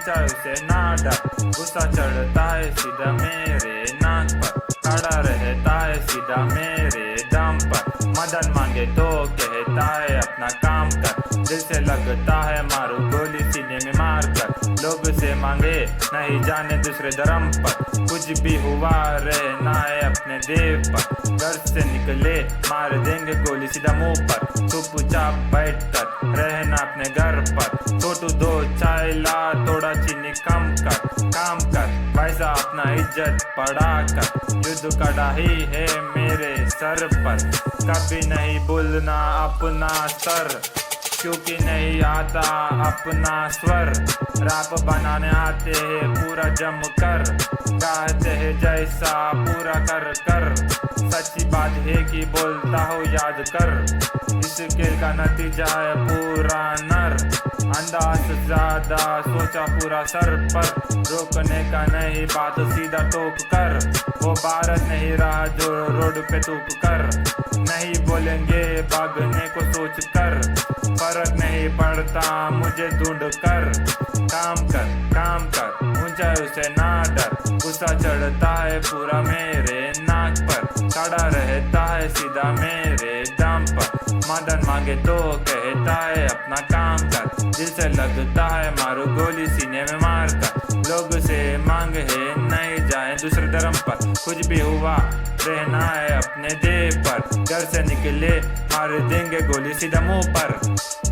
ऊंचा उसे ना डर, गुस्सा चढ़ता है सीधा मेरे नाक पर, खड़ा रहता है सीधा मेरे दम पर, मदद मांगे तो कहता है अपना काम कर, दिल से लगता है मारू गोली सीने में मार कर, लोग से मांगे नहीं जाने दूसरे धर्म पर, कुछ भी हुआ रहना है अपने देव पर, घर से निकले मार देंगे गोली सीधा मुंह पर, चुपचाप बैठ कर रहना अपने घर पर, छोटू दो चाय ला थोड़ा चीनी कम कर, काम कर पैसा अपना इज्जत बढ़ा कर, युद्ध कड़ा ही है मेरे सर पर, कभी नहीं भूलना अपना सर, क्योंकि नहीं आता अपना स्वर, रैप बनाने आते हैं पूरा जम कर, कहते हैं जैसा पूरा कर कर, सच्ची बात है कि बोलता हो याद कर, इस खेल का नतीजा है पूरा नर, अंदाज ज्यादा सोचा पूरा सर पर, रोकने का नहीं बात सीधा टोक कर, वो भारत नहीं रहा जो रोड पे तूप कर, नहीं बोलेंगे भागने को सोच कर, फर्क नहीं पड़ता मुझे ढूंढ कर, काम कर ऊंचाई उसे ना डर, गुस्सा चढ़ता है पूरा मेरे नाक पर, खड़ा रहता है सीधा मेरे दम पर, मदद मांगे तो कहता है अपना काम कर, दिल से लगता है मारू गोली सीने में मार कर, लोग से मांग है नहीं जाए दूसरे धर्म पर, कुछ भी हुआ रहना है अपने देव पर, घर से निकले मार देंगे गोली सीधा मुंह पर।